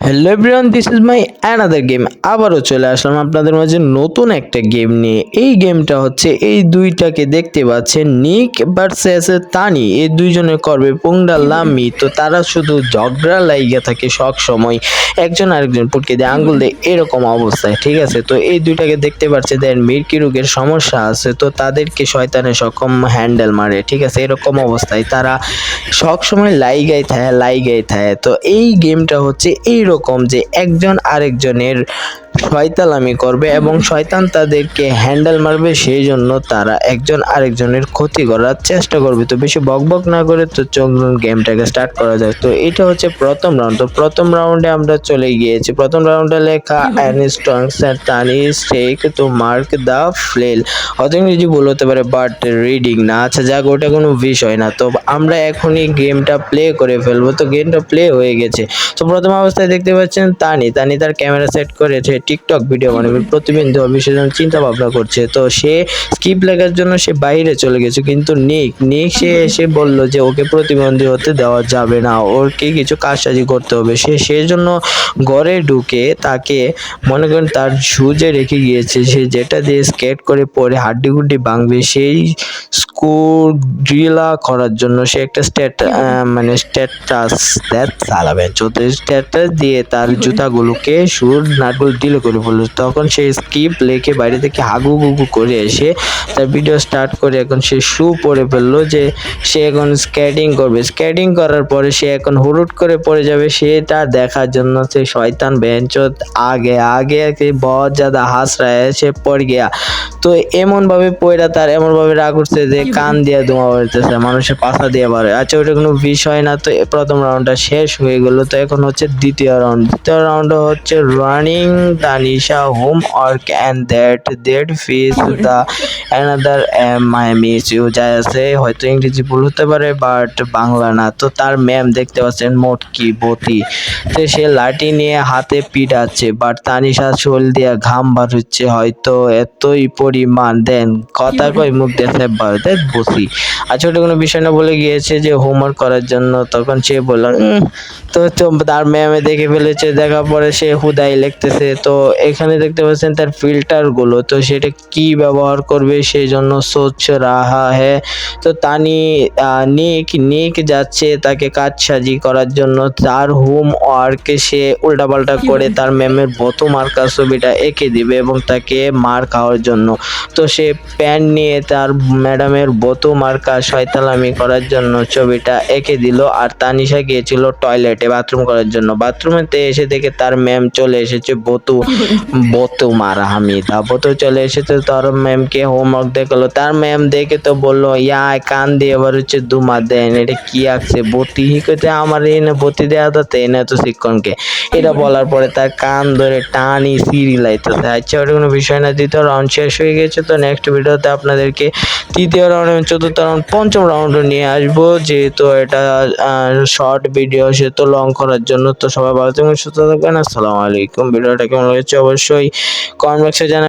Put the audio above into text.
Hello everyone, this is my another game. আবারও চলে আসলাম আপনাদের মাঝে নতুন একটা গেম নিয়ে। এই গেমটা হচ্ছে এই দুইটাকে দেখতে পাচ্ছেন, নিক ভার্সেস তানি। এই দুইজনে করবে পুংডা লাম্মি। তো তারা শুধু ঝগড়া লাইগা থাকে সব সময়, একজন আরেকজন পুটকে দিয়ে আঙ্গুল দিয়ে এরকম অবস্থায়, ঠিক আছে। তো এই দুইটাকে দেখতে পাচ্ছে দেন মির্কি রোগের সমস্যা আছে, তো তাদেরকে শয়তানে সক্ষম হ্যান্ডেল মারে, ঠিক আছে। এরকম অবস্থায় তারা সব সময় লাইগাই থাকে। তো এই গেমটা হচ্ছে এইরকম যে একজন আরেকজনের শয়তালামি করবে এবং শয়তান তাদেরকে হ্যান্ডেল মারবে, সেই জন্য তারা একজন আরেকজনের ক্ষতি করার চেষ্টা করবে। তো বেশি বকবক না করে তো চলুন গেমটাকে স্টার্ট করা যায়। তো এটা হচ্ছে প্রথম রাউন্ড। তো প্রথম রাউন্ডে আমরা চলে গিয়েছি। প্রথম রাউন্ডে লেখা অ্যানিস্টংস তানি স্টেক টু মার্ক দ্য ফ্লেল। হয়তো ইংরেজি ভুল হতে পারে, বাট রিডিং না। আচ্ছা যাক, ওটা কোনো বিষয় না। তো আমরা এখনই গেমটা প্লে করে ফেলবো। তো গেমটা প্লে হয়ে গেছে। তো প্রথম অবস্থায় দেখতে পাচ্ছেন তানি তার ক্যামেরা সেট করেছে, টিকটক ভিডিও বানাবে, প্রতিবন্ধী হবে সেজন্য চিন্তা ভাবনা করছে। তো সে স্কিপ লেখার জন্য সে বাইরে চলে গেছে, কিন্তু নিক সে এসে বলল যে ওকে প্রতিবন্ধী হতে দেওয়া যাবে না, ওকে কিছু কাজসাজি করতে হবে। সে সেজন্য ঘরে ঢুকে তাকে মনে করেন তার শুজে রেখে গিয়েছে, সে যেটা দিয়ে স্কেট করে পরে হাড্ডি গুড্ডি ভাঙবে, সেই স্ক্রু ড্রিলা করার জন্য সে একটা স্ট্যাটাস দিয়ে তার জুতাগুলোকে শুর নাটগুলো ডিলে করে ফেলল। তখন সে স্কিপ লেখে বাইরে থেকে হাগু গুগু করে এসে তার ভিডিও স্টার্ট করে এখন সে শু পরে ফেললো যে সে এখন স্কেটিং করবে। স্কেটিং করার পরে সে এখন হুড়ুট করে পড়ে যাবে, সেটা দেখার জন্য সে শয়তান বেঞ্চত আগে बहुत ज़्यादा হাস रहा है, সে পড় গিয়া। তো এমন ভাবে পয়রা তার এমন ভাবে রাগ উঠছে যে কান দিয়ে ধোঁয়া বেরোতেছে, মানুষের পাছা দিয়ে বাড়ে। আচ্ছা ওটা কোনো বিষয় না। তো প্রথম রাউন্ডটা শেষ হয়ে গেল। তো এখন হচ্ছে দ্বিতীয় রাউন্ড হচ্ছে running Tanisha home work and that face the another my miss you যা আছে, হয়তো ইংরেজি ভুল হতে পারে বাট বাংলা না। তো তার ম্যাম দেখতে পাচ্ছেন মোটকি বতি, তো সে লাঠি নিয়ে হাতে পিটাচ্ছে, বাট তানিশা শোল দিয়ে ঘাম বার হচ্ছে, হয়তো এতই পরিমাণ দেন কথা কই মুখ দেখে বার দেখ বসি। আচ্ছা ওটা কোনো বিষয় না, বলে গিয়েছে যে হোমওয়ার্ক করার জন্য। তখন সে বলল তো তার ম্যামে দেখে ফেলেছে, দেখার পরে সে হুদাই লিখতেছে। তো এখানে দেখতে পাচ্ছেন তার ফিল্টার গুলো, তো সেটা কি ব্যবহার করবে সেই জন্য সোচ রাহা হ্যাঁ। তো তানি নিক যাচ্ছে তাকে কাজ সাজি করার জন্য। তার হোম ওয়ার্কে সে উল্টাপাল্টা করে তার ম্যামের বতো মার্কা ছবিটা এঁকে দিবে এবং তাকে মার খাওয়ার জন্য। তো সে প্যান নিয়ে তার ম্যাডামের বতো মার্কা শয়তালামি করার জন্য ছবিটা এঁকে দিল। আর তানিশা গিয়েছিল টয়লেটে বাথরুম করার জন্য। বাথরুমেতে এসে দেখে তার ম্যাম চলে এসেছে, বতু মারা হামিদা বতু চলে এসেছে। তার ম্যামকে হোমওয়ার্ক দেখালো। তার ম্যাম দেখে তো বললো ইয়া কান দিয়ে এবার হচ্ছে দুমা দেন, এটা কি আছে বতি হিকতে আমার এনে বতি দেওয়া যাতে এনে তো শিক্ষণকে। এটা বলার পরে তার কান ধরে টানি সিঁড়ি লাইতেছে। আচ্ছা ওটা কোনো বিষয় না। দ্বিতীয় রাউন্ড শেষ হয়ে গেছে। তো নেক্সট ভিডিওতে আপনাদেরকে তৃতীয় রাউন্ড এবং চতুর্থ রাউন্ড পঞ্চম রাউন্ড নিয়ে আসবো, যেহেতু এটা শর্ট ভিডিও সেহেতু লং করার জন্য। তো সবাই ভালো থাকবেন, সুস্থ থাকবেন। আসসালামু আলাইকুম। ভিডিওটা কেমন লেগেছে অবশ্যই কমেন্ট বক্সে জানাবেন।